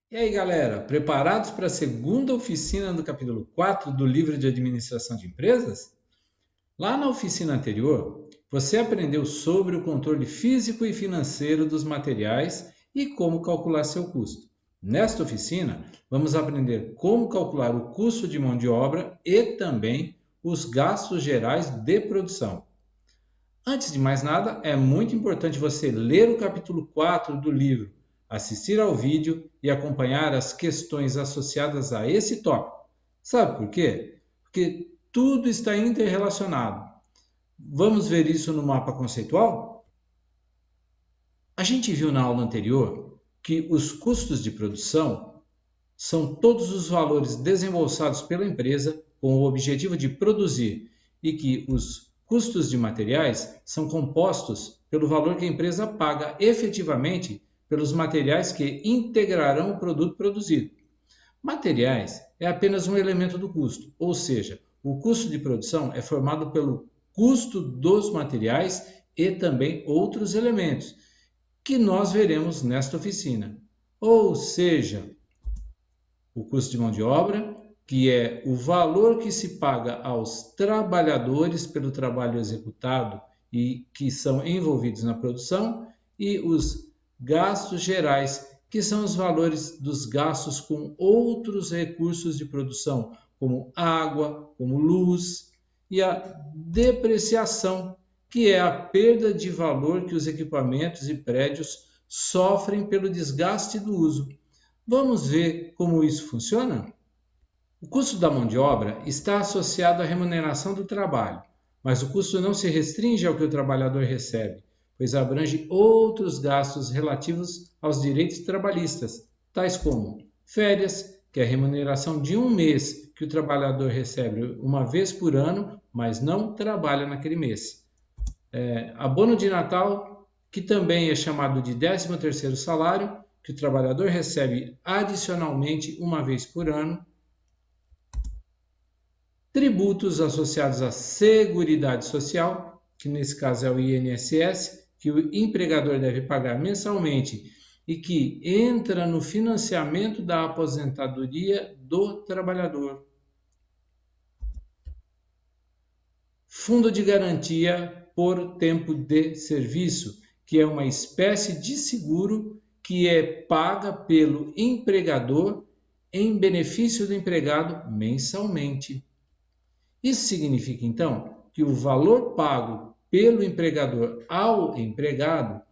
E aí, galera, preparados para a segunda oficina do capítulo 4 do livro de Administração de Empresas? Lá na oficina anterior, você aprendeu sobre o controle físico e financeiro dos materiais e como calcular seu custo. Nesta oficina, vamos aprender como calcular o custo de mão de obra e também os gastos gerais de produção. Antes de mais nada, é muito importante você ler o capítulo 4 do livro, assistir ao vídeo e acompanhar as questões associadas a esse tópico. Sabe por quê? Porque tudo está interrelacionado. Vamos ver isso no mapa conceitual? A gente viu na aula anterior que os custos de produção são todos os valores desembolsados pela empresa com o objetivo de produzir e que os custos de materiais são compostos pelo valor que a empresa paga efetivamente pelos materiais que integrarão o produto produzido. Materiais é apenas um elemento do custo, ou seja, o custo de produção é formado pelo custo dos materiais e também outros elementos que nós veremos nesta oficina. Ou seja, o custo de mão de obra, que é o valor que se paga aos trabalhadores pelo trabalho executado e que são envolvidos na produção, e os gastos gerais, que são os valores dos gastos com outros recursos de produção, como água, como luz, e a depreciação, que é a perda de valor que os equipamentos e prédios sofrem pelo desgaste do uso. Vamos ver como isso funciona? O custo da mão de obra está associado à remuneração do trabalho, mas o custo não se restringe ao que o trabalhador recebe, pois abrange outros gastos relativos aos direitos trabalhistas, tais como férias, que é a remuneração de um mês que o trabalhador recebe uma vez por ano, mas não trabalha naquele mês. Abono de Natal, que também é chamado de 13º salário, que o trabalhador recebe adicionalmente uma vez por ano. Tributos associados à Seguridade Social, que nesse caso é o INSS, que o empregador deve pagar mensalmente e que entra no financiamento da aposentadoria do trabalhador. Fundo de garantia por tempo de serviço, que é uma espécie de seguro que é paga pelo empregador em benefício do empregado mensalmente. Isso significa, então, que o valor pago pelo empregador ao empregado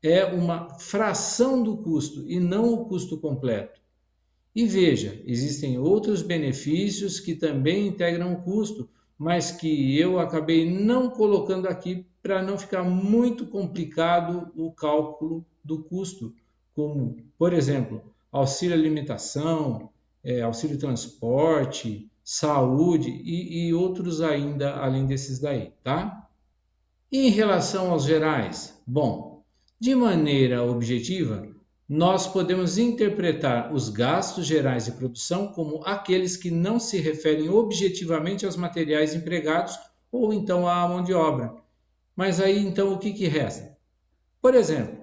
é uma fração do custo e não o custo completo. E veja, existem outros benefícios que também integram o custo, mas que eu acabei não colocando aqui para não ficar muito complicado o cálculo do custo, como, por exemplo, auxílio alimentação, auxílio transporte, saúde e outros ainda além desses daí, tá? E em relação aos gerais, bom, de maneira objetiva, nós podemos interpretar os gastos gerais de produção como aqueles que não se referem objetivamente aos materiais empregados ou então à mão de obra. Mas aí então o que resta? Por exemplo,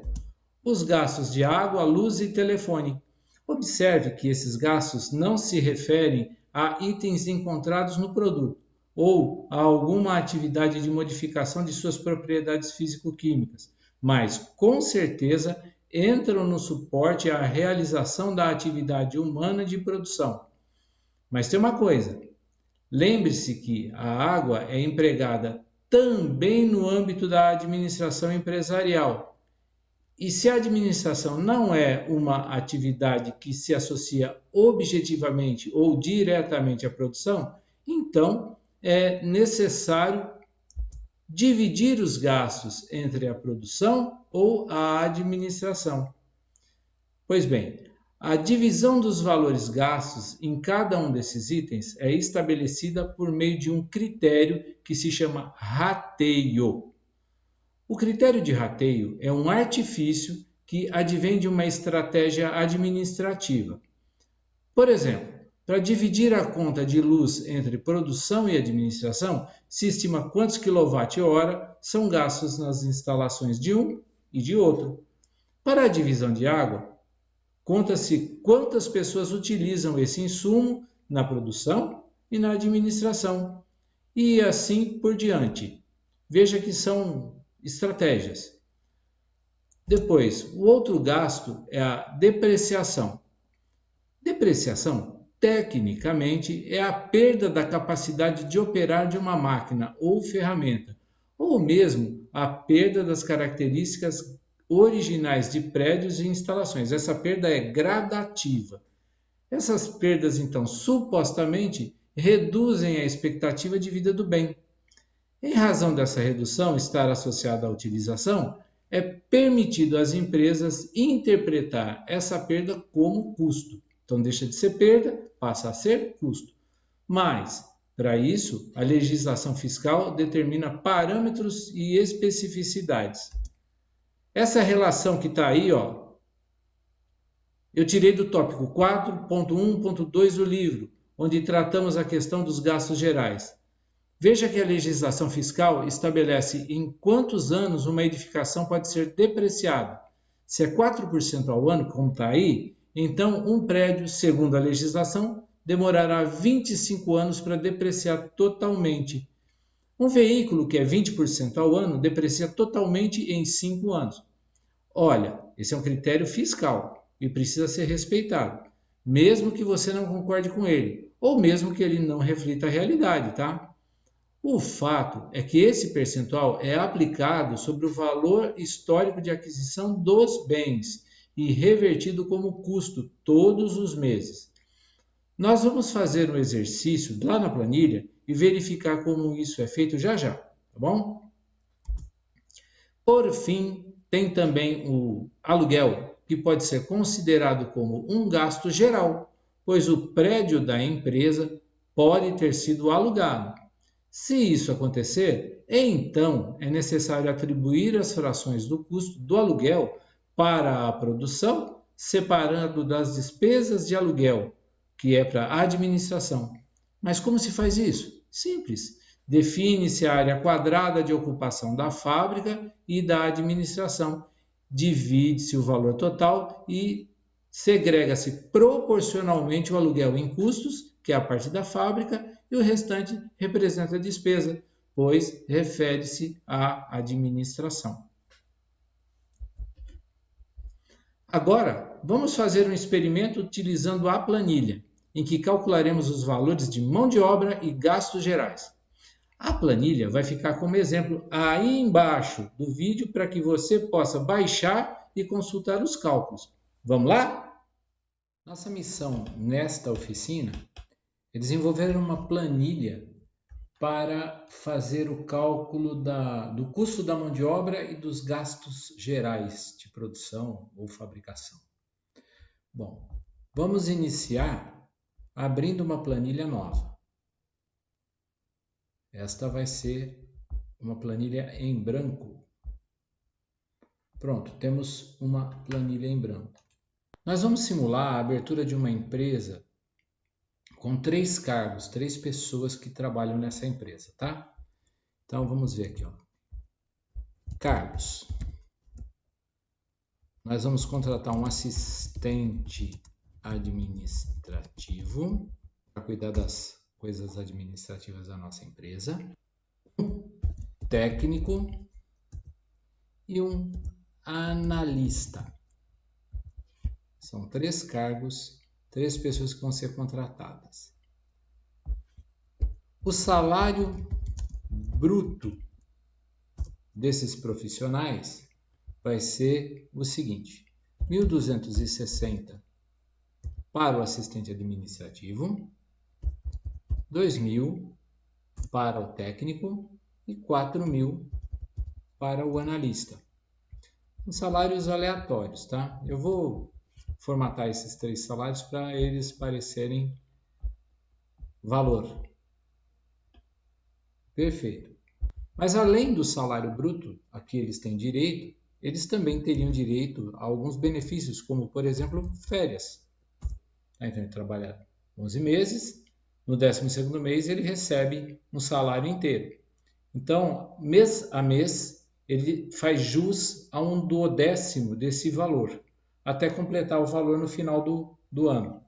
os gastos de água, luz e telefone. Observe que esses gastos não se referem a itens encontrados no produto ou a alguma atividade de modificação de suas propriedades físico-químicas, mas com certeza entram no suporte à realização da atividade humana de produção. Mas tem uma coisa, lembre-se que a água é empregada também no âmbito da administração empresarial. E se a administração não é uma atividade que se associa objetivamente ou diretamente à produção, então é necessário dividir os gastos entre a produção ou a administração. Pois bem, a divisão dos valores gastos em cada um desses itens é estabelecida por meio de um critério que se chama rateio. O critério de rateio é um artifício que advém de uma estratégia administrativa. Por exemplo, para dividir a conta de luz entre produção e administração, se estima quantos kWh são gastos nas instalações de um e de outro. Para a divisão de água, conta-se quantas pessoas utilizam esse insumo na produção e na administração, e assim por diante. Veja que são estratégias. Depois, o outro gasto é a depreciação. Depreciação, tecnicamente, é a perda da capacidade de operar de uma máquina ou ferramenta, ou mesmo a perda das características originais de prédios e instalações. Essa perda é gradativa. Essas perdas, então, supostamente, reduzem a expectativa de vida do bem. Em razão dessa redução estar associada à utilização, é permitido às empresas interpretar essa perda como custo. Então, deixa de ser perda, passa a ser custo. Mas, para isso, a legislação fiscal determina parâmetros e especificidades. Essa relação que está aí, eu tirei do tópico 4.1.2 do livro, onde tratamos a questão dos gastos gerais. Veja que a legislação fiscal estabelece em quantos anos uma edificação pode ser depreciada. Se é 4% ao ano, como está aí, então um prédio, segundo a legislação, demorará 25 anos para depreciar totalmente. Um veículo que é 20% ao ano deprecia totalmente em 5 anos. Olha, esse é um critério fiscal e precisa ser respeitado, mesmo que você não concorde com ele, ou mesmo que ele não reflita a realidade, tá? O fato é que esse percentual é aplicado sobre o valor histórico de aquisição dos bens e revertido como custo todos os meses. Nós vamos fazer um exercício lá na planilha e verificar como isso é feito já já, tá bom? Por fim, tem também o aluguel, que pode ser considerado como um gasto geral, pois o prédio da empresa pode ter sido alugado. Se isso acontecer, então é necessário atribuir as frações do custo do aluguel para a produção, separando das despesas de aluguel, que é para a administração. Mas como se faz isso? Simples. Define-se a área quadrada de ocupação da fábrica e da administração. Divide-se o valor total e segrega-se proporcionalmente o aluguel em custos, que é a parte da fábrica, e o restante representa a despesa, pois refere-se à administração. Agora, vamos fazer um experimento utilizando a planilha, em que calcularemos os valores de mão de obra e gastos gerais. A planilha vai ficar como exemplo aí embaixo do vídeo para que você possa baixar e consultar os cálculos. Vamos lá? Nossa missão nesta oficina é desenvolver uma planilha para fazer o cálculo do custo da mão de obra e dos gastos gerais de produção ou fabricação. Bom, vamos iniciar abrindo uma planilha nova. Esta vai ser uma planilha em branco. Pronto, temos uma planilha em branco. Nós vamos simular a abertura de uma empresa com 3 cargos, 3 pessoas que trabalham nessa empresa, tá? Então vamos ver aqui, Cargos. Nós vamos contratar um assistente administrativo para cuidar das coisas administrativas da nossa empresa, um técnico e um analista. São 3 cargos, 3 pessoas que vão ser contratadas. O salário bruto desses profissionais vai ser o seguinte: 1.260 para o assistente administrativo, 2.000 para o técnico e 4.000 para o analista. São salários aleatórios, tá? Eu vou formatar esses 3 salários para eles parecerem valor. Perfeito. Mas além do salário bruto a que eles têm direito, eles também teriam direito a alguns benefícios, como, por exemplo, férias. Então, ele trabalha 11 meses, no 12º mês ele recebe um salário inteiro. Então, mês a mês, ele faz jus a 1/10 desse valor, até completar o valor no final do ano.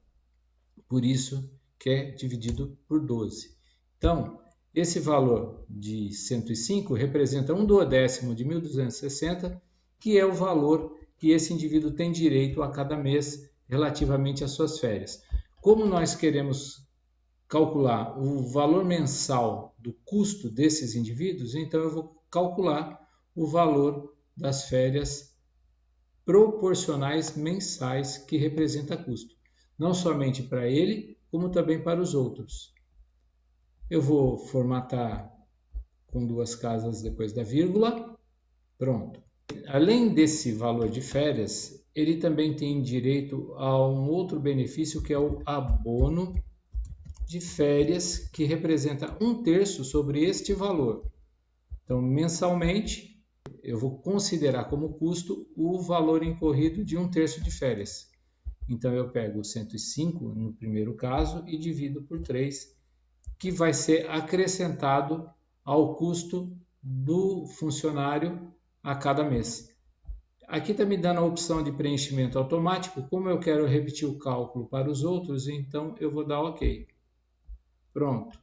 Por isso que é dividido por 12. Então, esse valor de 105 representa 1/10 de 1.260, que é o valor que esse indivíduo tem direito a cada mês relativamente às suas férias. Como nós queremos calcular o valor mensal do custo desses indivíduos, então eu vou calcular o valor das férias proporcionais mensais que representa custo, não somente para ele, como também para os outros. Eu vou formatar com 2 casas depois da vírgula, pronto. Além desse valor de férias, ele também tem direito a um outro benefício que é o abono de férias, que representa 1/3 sobre este valor. Então, mensalmente, eu vou considerar como custo o valor incorrido de 1/3 de férias. Então, eu pego 105 no primeiro caso e divido por 3, que vai ser acrescentado ao custo do funcionário a cada mês. Aqui está me dando a opção de preenchimento automático. Como eu quero repetir o cálculo para os outros, então eu vou dar OK. Pronto.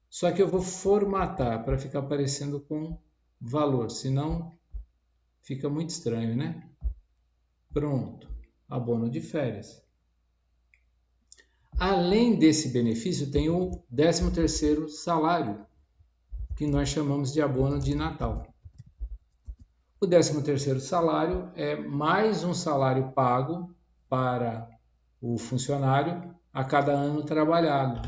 Só que eu vou formatar para ficar aparecendo com valor, senão fica muito estranho, né? Pronto. Abono de férias. Além desse benefício, tem o 13º salário, que nós chamamos de abono de Natal. O 13º salário é mais um salário pago para o funcionário a cada ano trabalhado,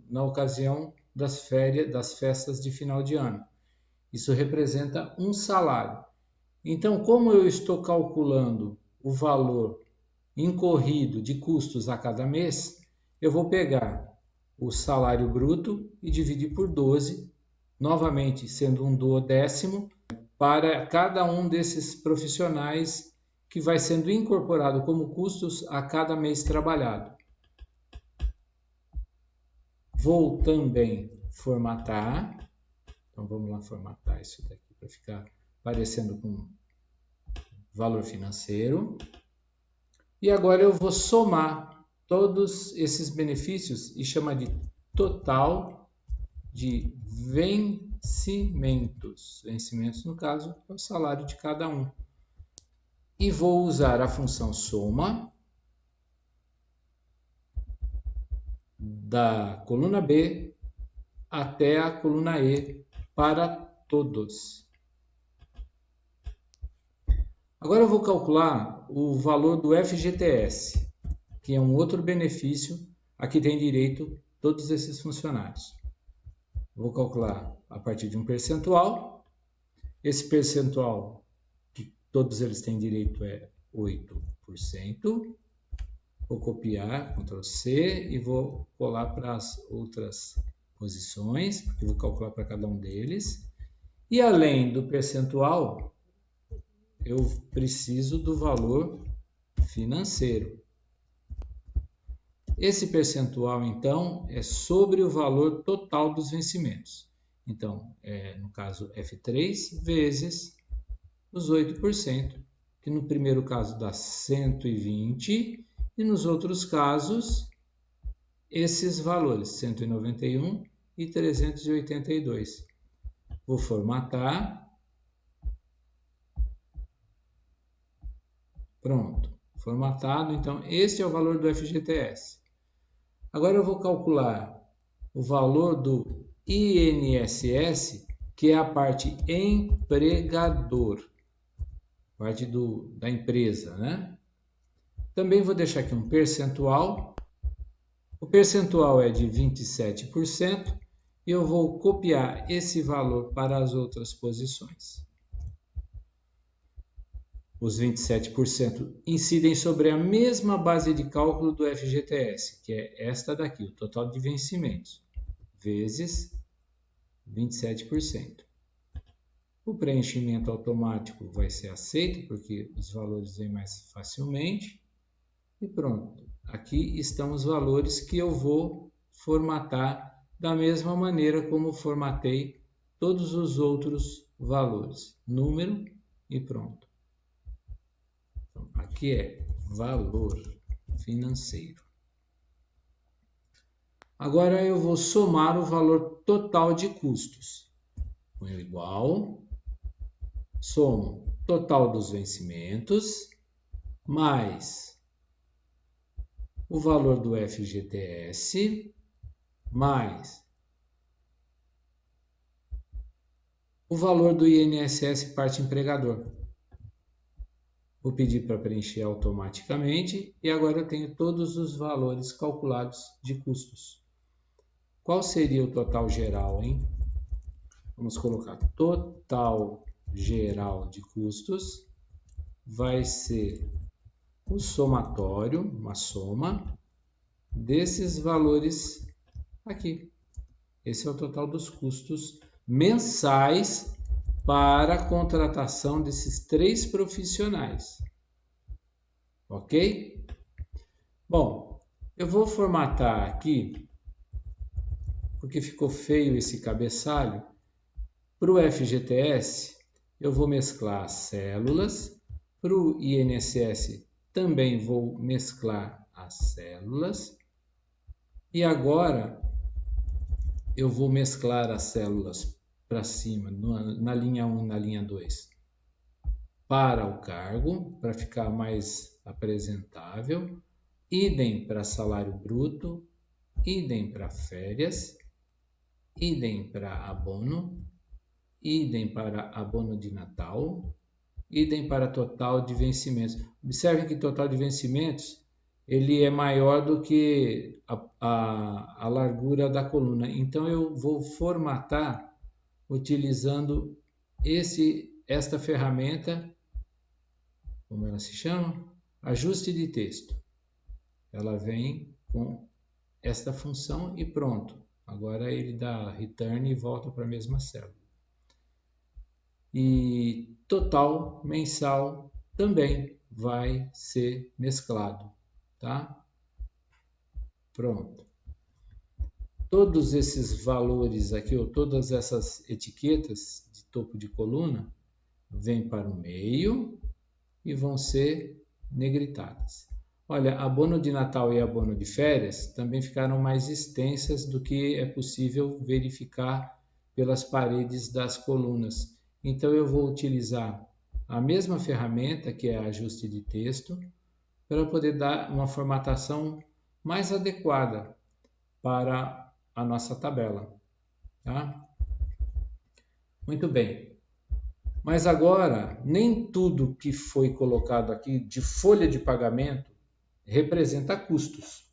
na ocasião das férias, das festas de final de ano. Isso representa um salário. Então, como eu estou calculando o valor incorrido de custos a cada mês, eu vou pegar o salário bruto e dividir por 12, novamente sendo 1/10 para cada um desses profissionais que vai sendo incorporado como custos a cada mês trabalhado. Vou também formatar. Então vamos lá formatar isso daqui para ficar parecendo com valor financeiro. E agora eu vou somar todos esses benefícios e chamar de total de vencimentos. Vencimentos, no caso, é o salário de cada um. E vou usar a função soma da coluna B até a coluna E para todos. Agora eu vou calcular o valor do FGTS, que é um outro benefício a que tem direito todos esses funcionários. Vou calcular a partir de um percentual. Esse percentual que todos eles têm direito é 8%. Vou copiar, Ctrl C, e vou colar para as outras posições, porque vou calcular para cada um deles. E além do percentual, eu preciso do valor financeiro. Esse percentual, então, é sobre o valor total dos vencimentos. Então, no caso, F3 vezes os 8%, que no primeiro caso dá 120, e nos outros casos, esses valores, 191 e 382. Vou formatar. Pronto, formatado. Então, este é o valor do FGTS. Agora eu vou calcular o valor do INSS, que é a parte empregador, parte da empresa, né? Também vou deixar aqui um percentual. O percentual é de 27% e eu vou copiar esse valor para as outras posições. Os 27% incidem sobre a mesma base de cálculo do FGTS, que é esta daqui, o total de vencimentos, vezes 27%. O preenchimento automático vai ser aceito, porque os valores vêm mais facilmente. E pronto. aqui estão os valores que eu vou formatar da mesma maneira como formatei todos os outros valores. Número e pronto. Então, aqui é valor financeiro. Agora eu vou somar o valor total de custos. Ponho igual, somo total dos vencimentos, mais o valor do FGTS, mais o valor do INSS parte empregador. Vou pedir para preencher automaticamente e agora eu tenho todos os valores calculados de custos. Qual seria o total geral, hein? Vamos colocar total geral de custos vai ser o somatório, uma soma desses valores aqui. Esse é o total dos custos mensais para a contratação desses 3 profissionais. Ok? Bom, eu vou formatar aqui, porque ficou feio esse cabeçalho. Para o FGTS, eu vou mesclar as células. Para o INSS, também vou mesclar as células. E agora, eu vou mesclar as células para cima, na linha 1 e na linha 2, para o cargo, para ficar mais apresentável. Idem para salário bruto, idem para férias, idem para abono, idem para abono de Natal, idem para total de vencimentos. Observe que total de vencimentos ele é maior do que a largura da coluna. Então eu vou formatar utilizando esta ferramenta, como ela se chama? Ajuste de texto. Ela vem com esta função e pronto. Agora ele dá return e volta para a mesma célula. E total mensal também vai ser mesclado, tá? Pronto. Todos esses valores aqui, ou todas essas etiquetas de topo de coluna, vêm para o meio e vão ser negritadas. Olha, abono de Natal e abono de férias também ficaram mais extensas do que é possível verificar pelas paredes das colunas. Então eu vou utilizar a mesma ferramenta, que é ajuste de texto, para poder dar uma formatação mais adequada para a nossa tabela. Tá? Muito bem. Mas agora, nem tudo que foi colocado aqui de folha de pagamento representa custos.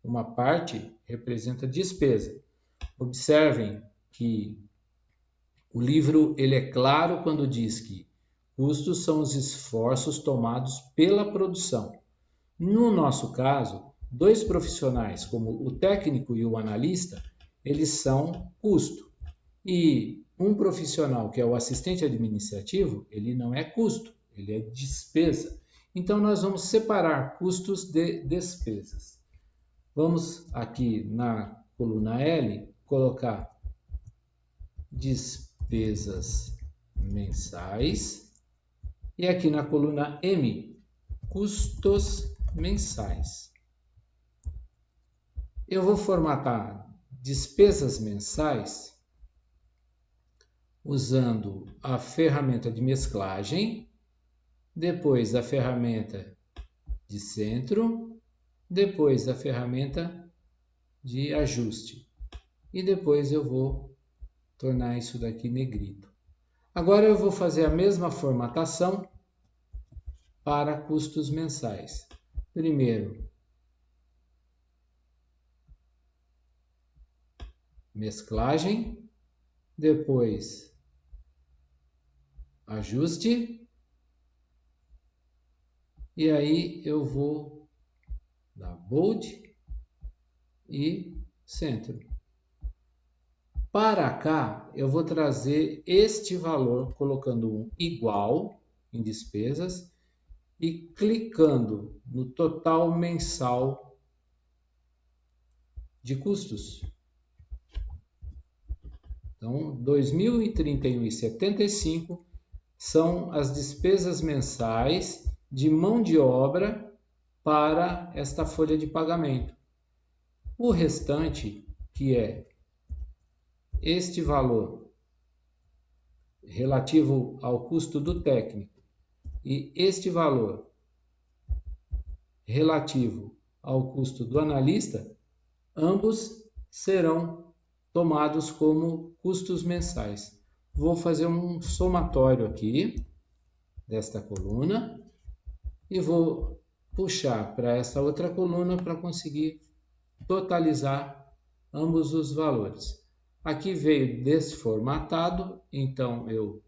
Uma parte representa despesa. Observem que o livro ele é claro quando diz que custos são os esforços tomados pela produção. No nosso caso, 2 profissionais, como o técnico e o analista, eles são custo. E um profissional, que é o assistente administrativo, ele não é custo, ele é despesa. Então, nós vamos separar custos de despesas. Vamos aqui na coluna L colocar despesas mensais e aqui na coluna M, custos mensais. Eu vou formatar despesas mensais usando a ferramenta de mesclagem, depois a ferramenta de centro, depois a ferramenta de ajuste. E depois eu vou tornar isso daqui negrito. Agora eu vou fazer a mesma formatação para custos mensais. Primeiro, mesclagem, depois ajuste, e aí eu vou dar bold e centro. Para cá, eu vou trazer este valor, colocando um igual em despesas e clicando no total mensal de custos. Então, R$ 2.031,75 são as despesas mensais de mão de obra para esta folha de pagamento. O restante, que é este valor relativo ao custo do técnico e este valor relativo ao custo do analista, ambos serão tomados como custos mensais. Vou fazer um somatório aqui desta coluna e vou puxar para essa outra coluna para conseguir totalizar ambos os valores. Aqui veio desformatado, então eu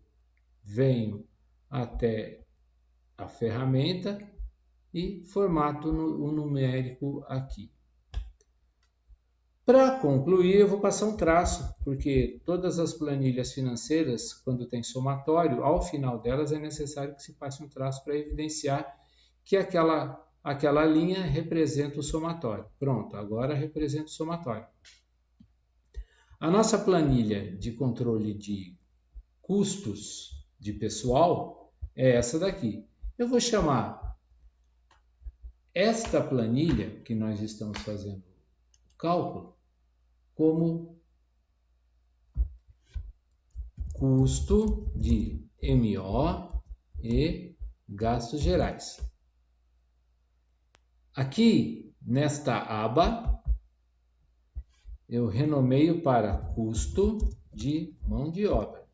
venho até a ferramenta e formato o numérico aqui. Para concluir, eu vou passar um traço, porque todas as planilhas financeiras, quando tem somatório, ao final delas é necessário que se passe um traço para evidenciar que aquela linha representa o somatório. Pronto, agora representa o somatório. A nossa planilha de controle de custos de pessoal é essa daqui. Eu vou chamar esta planilha que nós estamos fazendo o cálculo como custo de MO e gastos gerais. Aqui, nesta aba, eu renomeio para custo de mão de obra.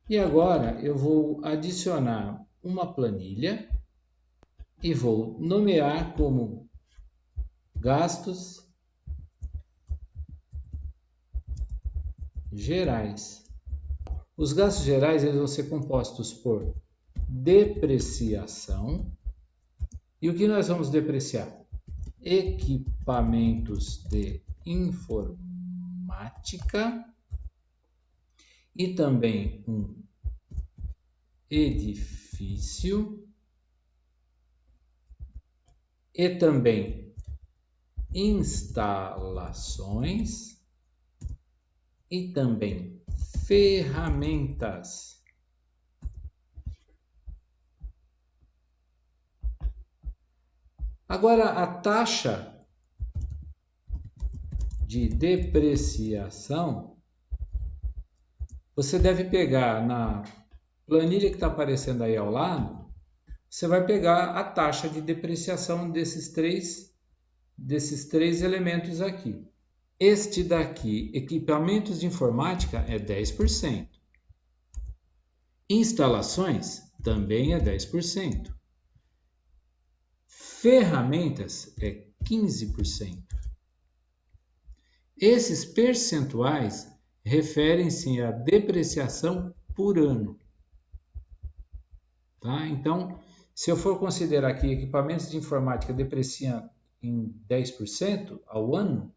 E agora eu vou adicionar uma planilha e vou nomear como gastos gerais. Os gastos gerais eles vão ser compostos por depreciação. E o que nós vamos depreciar? Equipamentos de informática e também um edifício e também instalações e também ferramentas. Agora, a taxa de depreciação, você deve pegar na planilha que está aparecendo aí ao lado, você vai pegar a taxa de depreciação desses três elementos aqui. Este daqui, equipamentos de informática, é 10%. Instalações, também é 10%. Ferramentas, é 15%. Esses percentuais referem-se à depreciação por ano. Tá? Então, se eu for considerar que equipamentos de informática depreciam em 10% ao ano,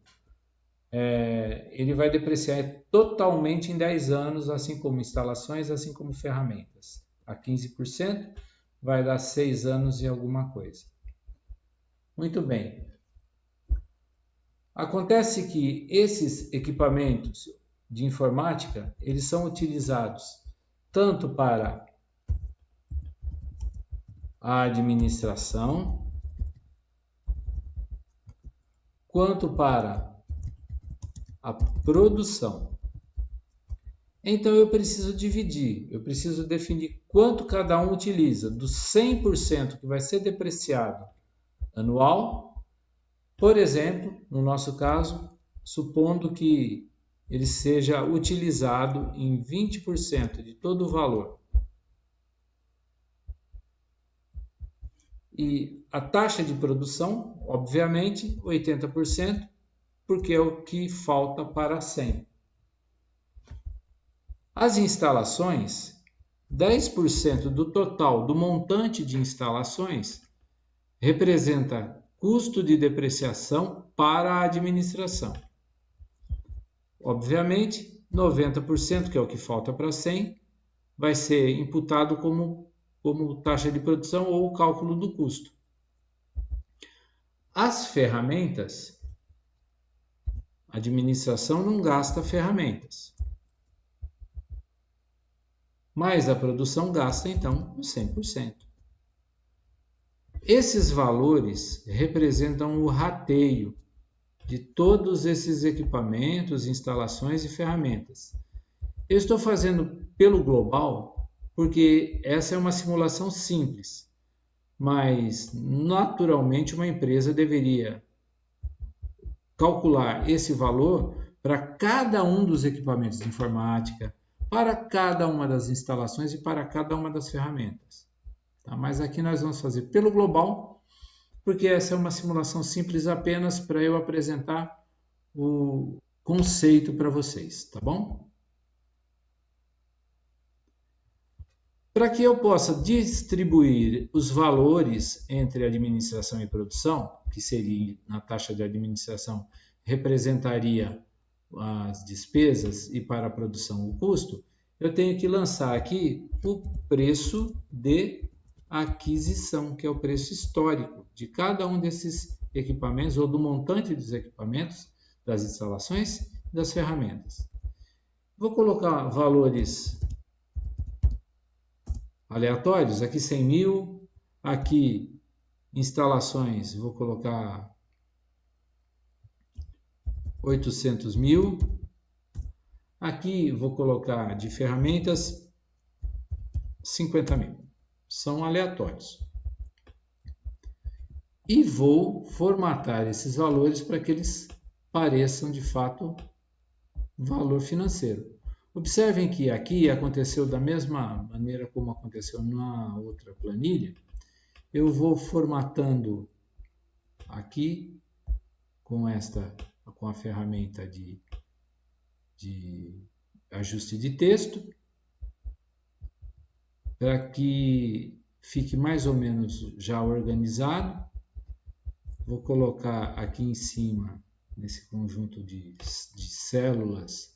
ele vai depreciar totalmente em 10 anos, assim como instalações, assim como ferramentas. A 15% vai dar 6 anos e alguma coisa. Muito bem. Acontece que esses equipamentos de informática, eles são utilizados tanto para a administração, quanto para a produção. Então eu preciso dividir, eu preciso definir quanto cada um utiliza dos 100% que vai ser depreciado anual. Por exemplo, no nosso caso, supondo que ele seja utilizado em 20% de todo o valor. E a taxa de produção, obviamente, 80%, porque é o que falta para 100%. As instalações, 10% do total do montante de instalações, representa custo de depreciação para a administração. Obviamente, 90%, que é o que falta para 100%, vai ser imputado como taxa de produção ou cálculo do custo. As ferramentas a administração não gasta ferramentas. Mas a produção gasta, então, os 100%. Esses valores representam o rateio de todos esses equipamentos, instalações e ferramentas. Eu estou fazendo pelo global porque essa é uma simulação simples, mas naturalmente uma empresa deveria calcular esse valor para cada um dos equipamentos de informática, para cada uma das instalações e para cada uma das ferramentas. Tá? Mas aqui nós vamos fazer pelo global, porque essa é uma simulação simples apenas para eu apresentar o conceito para vocês, tá bom? Para que eu possa distribuir os valores entre administração e produção, que seria na taxa de administração, representaria as despesas e para a produção o custo, eu tenho que lançar aqui o preço de aquisição, que é o preço histórico de cada um desses equipamentos ou do montante dos equipamentos, das instalações e das ferramentas. Vou colocar valores aleatórios, aqui 100 mil, aqui instalações, vou colocar 800 mil, aqui vou colocar de ferramentas 50 mil, são aleatórios. E vou formatar esses valores para que eles pareçam de fato valor financeiro. Observem que aqui aconteceu da mesma maneira como aconteceu na outra planilha. Eu vou formatando aqui com a ferramenta de ajuste de texto, para que fique mais ou menos já organizado. Vou colocar aqui em cima, nesse conjunto de células,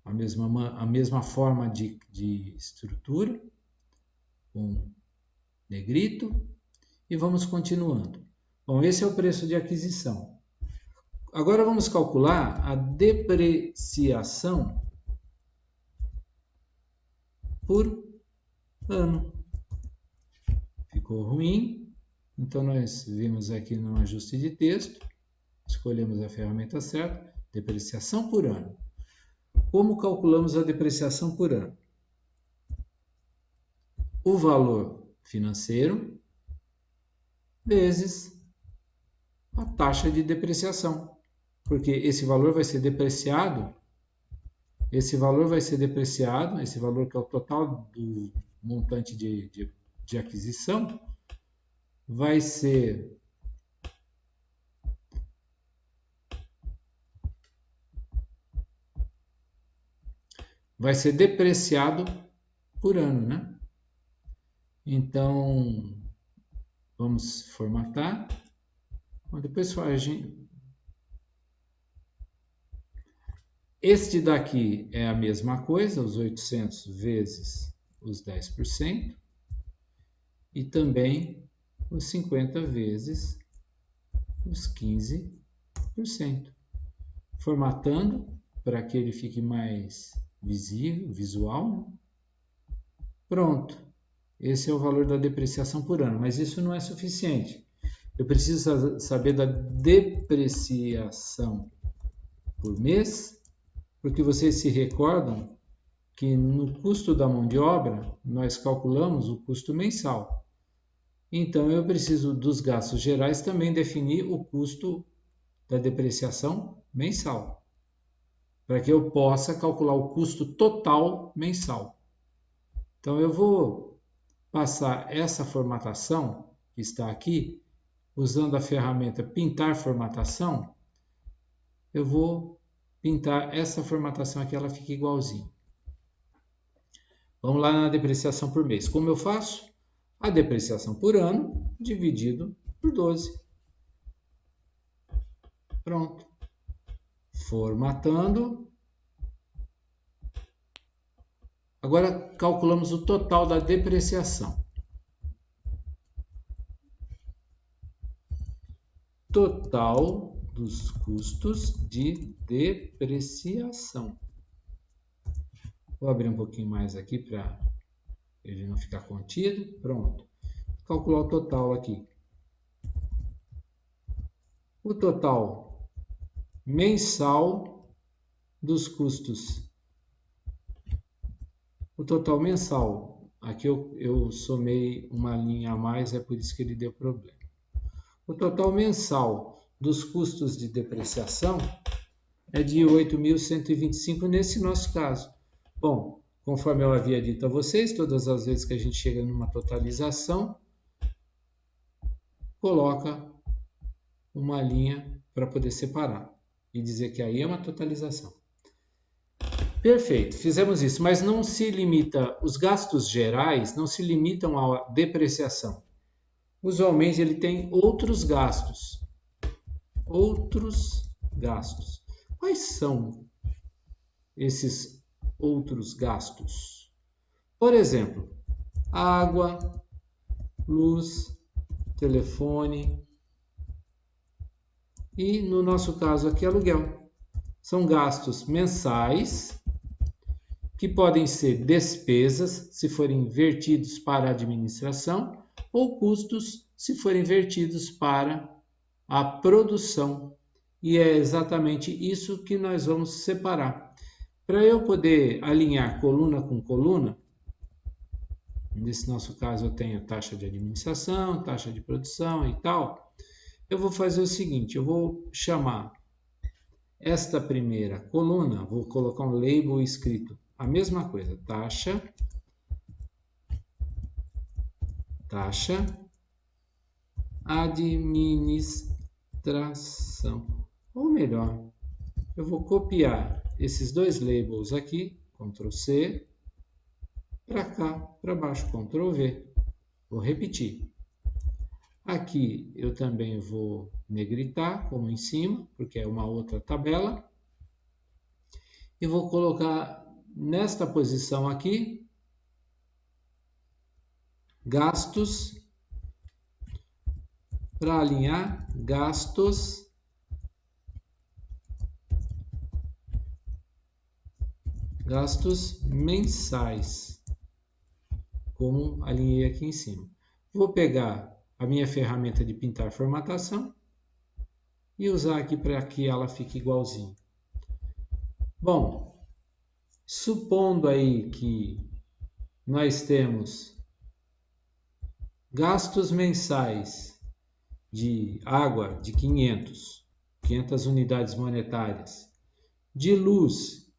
a mesma forma de estrutura, com negrito, e vamos continuando. Bom, esse é o preço de aquisição. Agora vamos calcular a depreciação por ano. Ficou ruim, então nós vimos aqui no ajuste de texto, escolhemos a ferramenta certa, depreciação por ano. Como calculamos a depreciação por ano? O valor financeiro vezes a taxa de depreciação, porque esse valor vai ser depreciado, esse valor que é o total do montante de aquisição, vai ser depreciado por ano, né? Então, vamos formatar. Bom, depois este daqui é a mesma coisa, os 800 vezes os 10%, e também os 50 vezes os 15%. Formatando para que ele fique mais visível, visual, né? Pronto. Esse é o valor da depreciação por ano, mas isso não é suficiente. Eu preciso saber da depreciação por mês, porque vocês se recordam que no custo da mão de obra nós calculamos o custo mensal. Então eu preciso dos gastos gerais também definir o custo da depreciação mensal, para que eu possa calcular o custo total mensal. Então eu vou passar essa formatação que está aqui, usando a ferramenta Pintar Formatação, eu vou pintar essa formatação aqui, ela fica igualzinha. Vamos lá na depreciação por mês. Como eu faço? A depreciação por ano dividido por 12. Pronto. Formatando. Agora calculamos o total da depreciação. Total dos custos de depreciação. Vou abrir um pouquinho mais aqui para ele não ficar contido. Pronto. Calcular o total aqui. O total mensal dos custos. O total mensal. Aqui eu somei uma linha a mais, é por isso que ele deu problema. O total mensal dos custos de depreciação é de 8.125 nesse nosso caso. Bom, conforme eu havia dito a vocês, todas as vezes que a gente chega numa totalização, coloca uma linha para poder separar e dizer que aí é uma totalização. Perfeito, fizemos isso, mas não se limita, os gastos gerais não se limitam à depreciação. Usualmente ele tem outros gastos. Outros gastos. Quais são esses outros gastos? Por exemplo, água, luz, telefone e, no nosso caso aqui, aluguel. São gastos mensais que podem ser despesas, se forem vertidos para a administração, ou custos, se forem vertidos para a produção. E é exatamente isso que nós vamos separar. Para eu poder alinhar coluna com coluna, nesse nosso caso eu tenho taxa de administração, taxa de produção e tal, eu vou fazer o seguinte, eu vou chamar esta primeira coluna, vou colocar um label escrito, a mesma coisa, taxa administração. Ou melhor, eu vou copiar esses dois labels aqui, Ctrl C, para cá, para baixo, Ctrl V. Vou repetir. Aqui eu também vou negritar, como em cima, porque é uma outra tabela. E vou colocar nesta posição aqui, gastos, para alinhar gastos mensais, como alinhei aqui em cima. Vou pegar a minha ferramenta de pintar formatação e usar aqui para que ela fique igualzinho. Bom, supondo aí que nós temos gastos mensais de água de 500 unidades monetárias, de luz,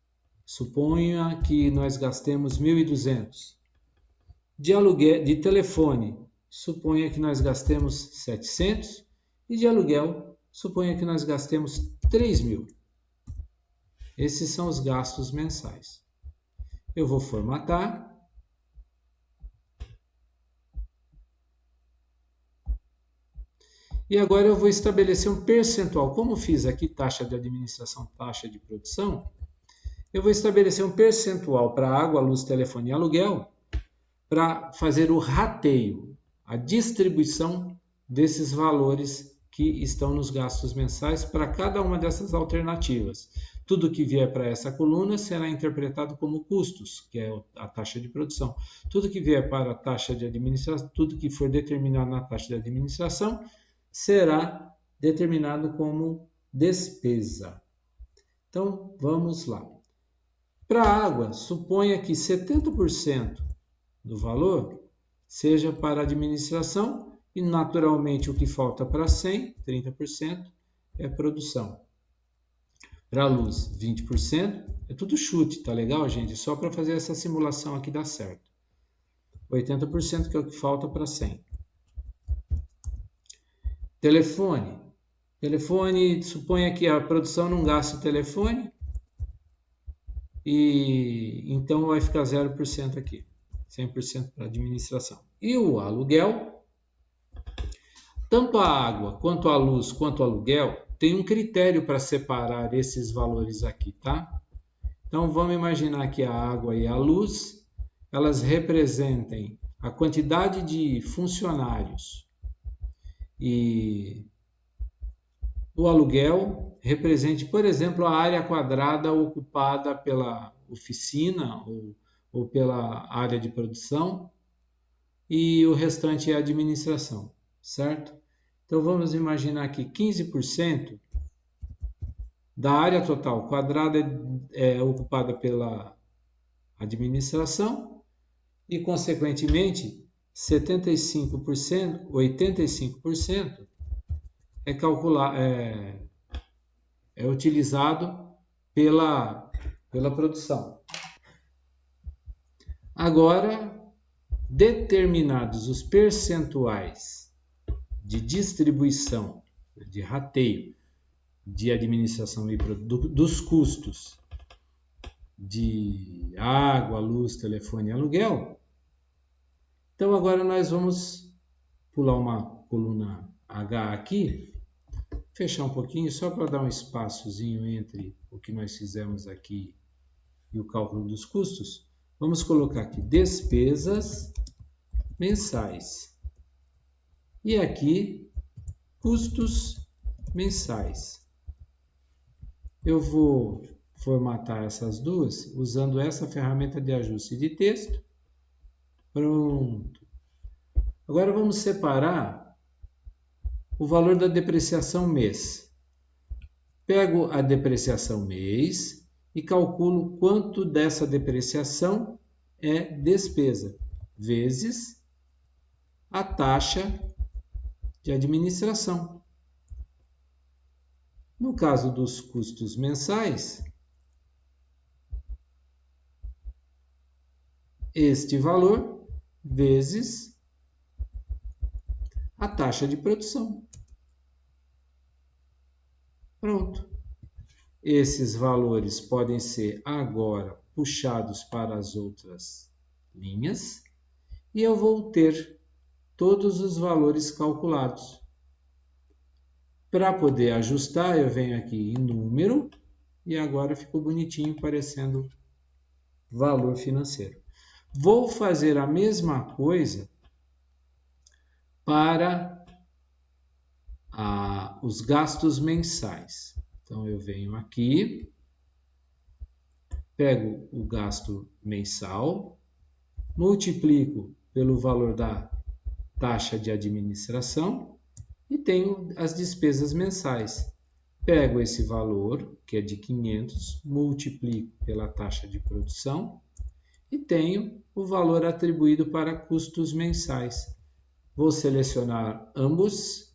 suponha que nós gastemos 1.200, de aluguel, de telefone, suponha que nós gastemos 700 e de aluguel, suponha que nós gastemos 3.000. Esses são os gastos mensais. Eu vou formatar. E agora eu vou estabelecer um percentual. Como fiz aqui taxa de administração, taxa de produção, eu vou estabelecer um percentual para água, luz, telefone e aluguel para fazer o rateio, a distribuição desses valores que estão nos gastos mensais para cada uma dessas alternativas. Tudo que vier para essa coluna será interpretado como custos, que é a taxa de produção. Tudo que vier para a taxa de administração, tudo que for determinado na taxa de administração, será determinado como despesa. Então, vamos lá. Para a água, suponha que 70% do valor seja para a administração e, naturalmente, o que falta para 100, 30%, é produção. Para a luz, 20%, é tudo chute, tá legal, gente? Só para fazer essa simulação aqui dar certo. 80% que é o que falta para 100. Telefone. Telefone, suponha que a produção não gaste telefone, e então vai ficar 0% aqui. 100% para administração. E o aluguel, tanto a água, quanto a luz, quanto o aluguel, tem um critério para separar esses valores aqui, tá? Então, vamos imaginar que a água e a luz, elas representem a quantidade de funcionários e o aluguel represente, por exemplo, a área quadrada ocupada pela oficina ou pela área de produção e o restante é a administração, certo? Então vamos imaginar que 15% da área total quadrada é ocupada pela administração e, consequentemente, 75%, 85% é utilizado pela produção. Agora, determinados os percentuais de distribuição, de rateio, de administração dos custos de água, luz, telefone e aluguel. Então agora nós vamos pular uma coluna H aqui, fechar um pouquinho só para dar um espaçozinho entre o que nós fizemos aqui e o cálculo dos custos. Vamos colocar aqui despesas mensais e aqui custos mensais. Eu vou formatar essas duas usando essa ferramenta de ajuste de texto. Pronto. Agora vamos separar o valor da depreciação mês. Pego a depreciação mês e calculo quanto dessa depreciação é despesa, vezes a taxa de administração. No caso dos custos mensais, este valor vezes a taxa de produção. Pronto. Esses valores podem ser agora puxados para as outras linhas e eu vou ter todos os valores calculados. Para poder ajustar, eu venho aqui em número e agora ficou bonitinho, parecendo valor financeiro. Vou fazer a mesma coisa para os gastos mensais. Então, eu venho aqui, pego o gasto mensal, multiplico pelo valor da taxa de administração e tenho as despesas mensais. Pego esse valor, que é de 500, multiplico pela taxa de produção e tenho o valor atribuído para custos mensais. Vou selecionar ambos,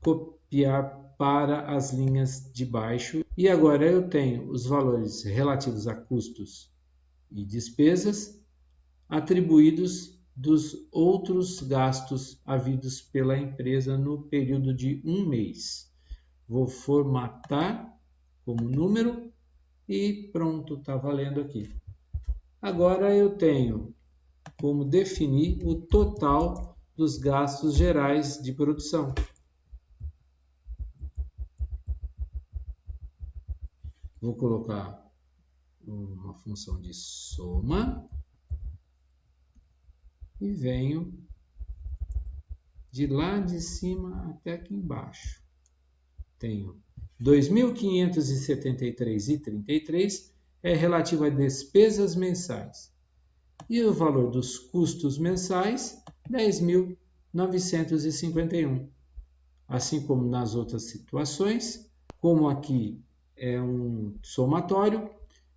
copiar para as linhas de baixo e agora eu tenho os valores relativos a custos e despesas atribuídos dos outros gastos havidos pela empresa no período de um mês. Vou formatar como número e pronto, está valendo aqui. Agora eu tenho como definir o total dos gastos gerais de produção. Vou colocar uma função de soma e venho de lá de cima até aqui embaixo. Tenho 2.573,33 é relativo a despesas mensais. E o valor dos custos mensais, 10.951. Assim como nas outras situações, como aqui é um somatório,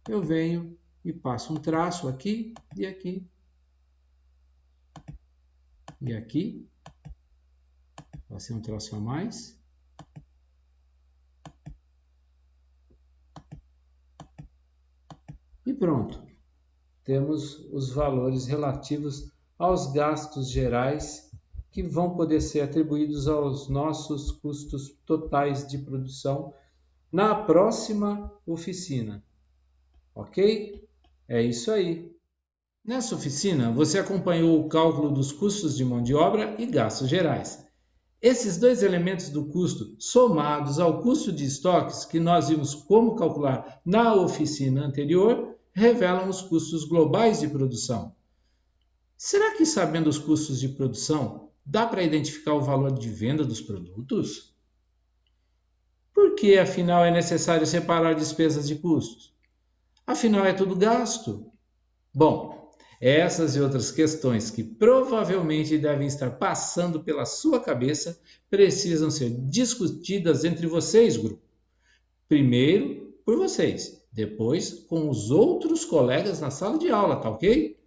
eu venho e passo um traço aqui e aqui. E aqui, passei um traço a mais. E pronto. Temos os valores relativos aos gastos gerais que vão poder ser atribuídos aos nossos custos totais de produção na próxima oficina. Ok? É isso aí. Nessa oficina, você acompanhou o cálculo dos custos de mão de obra e gastos gerais. Esses dois elementos do custo, somados ao custo de estoques, que nós vimos como calcular na oficina anterior, revelam os custos globais de produção. Será que, sabendo os custos de produção, dá para identificar o valor de venda dos produtos? Por que, afinal, é necessário separar despesas de custos? Afinal, é tudo gasto. Bom, essas e outras questões que provavelmente devem estar passando pela sua cabeça precisam ser discutidas entre vocês, grupo. Primeiro por vocês, depois com os outros colegas na sala de aula, tá ok?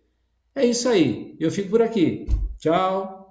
É isso aí, eu fico por aqui. Tchau!